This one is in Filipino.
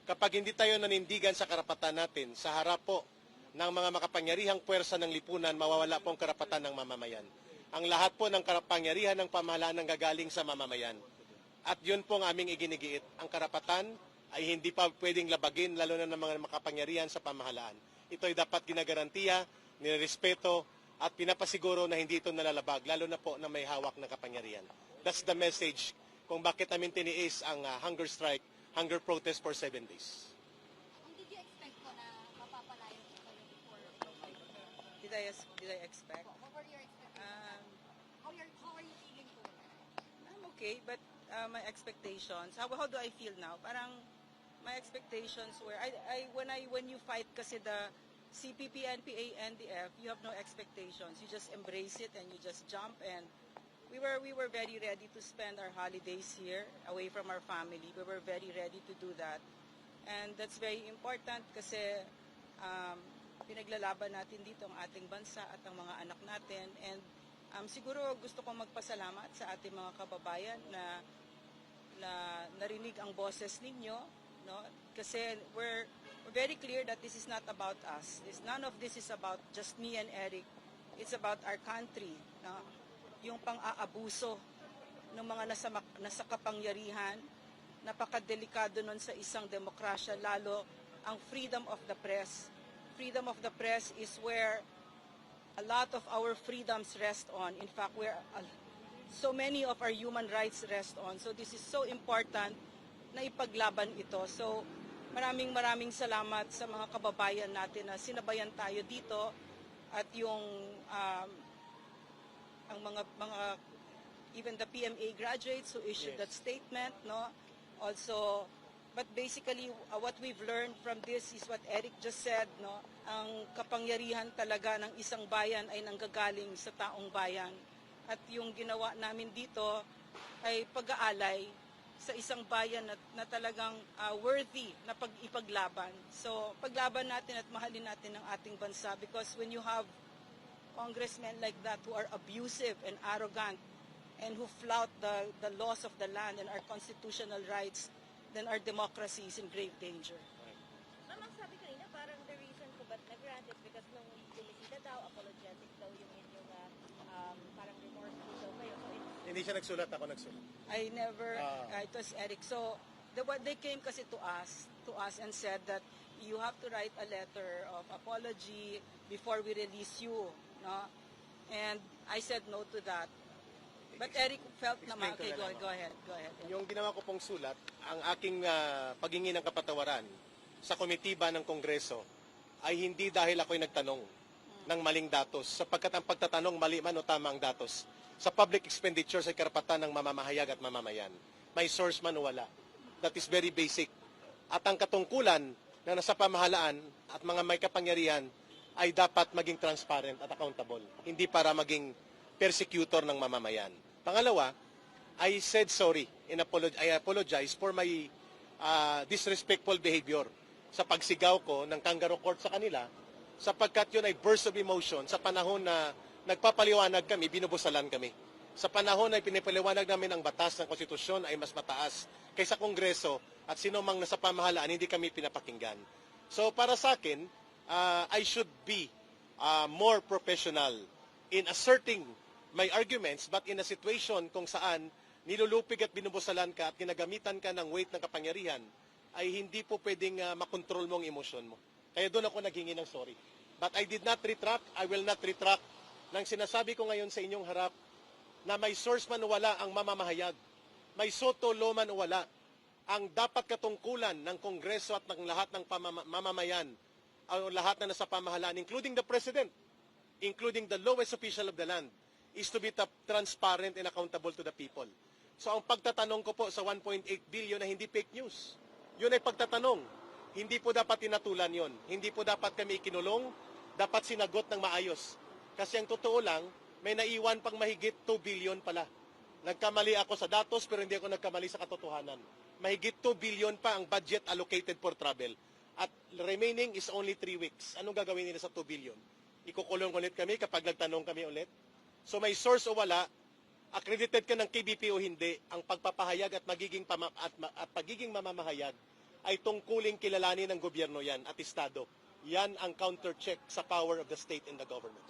kapag hindi tayo nanindigan sa karapatan natin, sa harap po ng mga makapangyarihang puwersa ng lipunan, mawawala po ang karapatan ng mamamayan. Ang lahat po ng kapangyarihan ng pamahalaan ang gagaling sa mamamayan. At yun po ang aming iginigiit. Ang karapatan ay hindi pa pwedeng labagin, lalo na ng mga makapangyarihan sa pamahalaan. Ito ay dapat ginagarantiya, nirespeto, at pinapasiguro na hindi ito nalalabag, lalo na po na may hawak na kapangyarihan. That's the message kung bakit namin tiniis ang hunger strike, hunger protest for 7 days. Did you expect po na mapapalayo kayo before November? Did I expect? What were your expectations? How are you feeling po? I'm okay, but my expectations, how do I feel now? Parang my expectations were, when you fight kasi the CPP, NPA, NDF, you have no expectations. You just embrace it and you just jump, and we were very ready to spend our holidays here away from our family. We were very ready to do that. And that's very important kasi pinaglalaban natin dito ang ating bansa at ang mga anak natin. And siguro gusto kong magpasalamat sa ating mga kababayan na narinig ang boses ninyo, no? Kasi we're very clear that this is not about us. None of this is about just me and Eric. It's about our country. No? Yung pang-aabuso ng mga nasa kapangyarihan, napakadelikado nun sa isang demokrasya, lalo ang freedom of the press. Freedom of the press is where a lot of our freedoms rest on. In fact, where so many of our human rights rest on. So this is so important na ipaglaban ito. So maraming salamat sa mga kababayan natin na sinabayan tayo dito, at yung ang mga even the PMA graduates who issued that statement, no? Also, but basically what we've learned from this is what Eric just said, no? Ang kapangyarihan talaga ng isang bayan ay nanggagaling sa taong bayan. At yung ginawa namin dito ay pag-aalay sa isang bayan na talagang worthy na ipaglaban. So, paglaban natin at mahalin natin ang ating bansa, because when you have congressmen like that who are abusive and arrogant and who flout the laws of the land and our constitutional rights, then our democracy is in grave danger. Ma'am, ang sabi kanina, parang the reason ko ba't nag-grant is because nung bumisita daw, apologetic daw yung inyong parang remorseful daw kayo. So Hindi siya nagsulat, ako nagsulat. I never, it was Eric. So, they came kasi to us and said that you have to write a letter of apology before we release you, no? And I said no to that. But Eric felt naman, okay, go ahead. Yung ginawa ko pong sulat, ang aking paghingi ng kapatawaran sa komitiba ng Kongreso ay hindi dahil ako'y nagtanong ng maling datos, sapagkat ang pagtatanong mali man o tama ang datos sa public expenditure sa karapatan ng mamamahayag at mamamayan. May source man o wala. That is very basic. At ang katungkulan na nasa pamahalaan at mga may kapangyarihan ay dapat maging transparent at accountable. Hindi para maging persecutor ng mamamayan. Pangalawa, I said sorry and I apologize for my disrespectful behavior sa pagsigaw ko ng kangaroo court sa kanila, sapagkat yun ay burst of emotion sa panahon na nagpapaliwanag kami, binubusalan kami. Sa panahon na pinipaliwanag namin ang batas ng konstitusyon ay mas mataas kaysa Kongreso at sino mang nasa pamahalaan, hindi kami pinapakinggan. So para sa akin, I should be more professional in asserting my arguments, but in a situation kung saan nilulupig at binubusalan ka at ginagamitan ka ng weight ng kapangyarihan, ay hindi po pwedeng makontrol mo ang emosyon mo. Kaya doon ako naghingi ng sorry. But I did not retract, I will not retract nang sinasabi ko ngayon sa inyong harap na may source man o wala ang mamamahayag, may soto law man o wala, ang dapat katungkulan ng Kongreso at ng lahat ng mamamayan, o lahat na nasa pamahalaan, including the President, including the lowest official of the land, is to be transparent and accountable to the people. So ang pagtatanong ko po sa 1.8 billion na hindi fake news, yun ay pagtatanong. Hindi po dapat tinatulan yon. Hindi po dapat kami ikinulong, dapat sinagot ng maayos. Kasi ang totoo lang, may naiwan pang mahigit 2 billion pala. Nagkamali ako sa datos pero hindi ako nagkamali sa katotohanan. Mahigit 2 billion pa ang budget allocated for travel. At remaining is only 3 weeks. Anong gagawin nila sa 2 billion? Ikukulong ulit kami kapag nagtanong kami ulit? So may source o wala, accredited ka ng KBP o hindi, ang pagpapahayag at pagiging mamamahayag ay tungkuling kilalanin ng gobyerno yan at Estado. Yan ang counter-check sa power of the state and the government.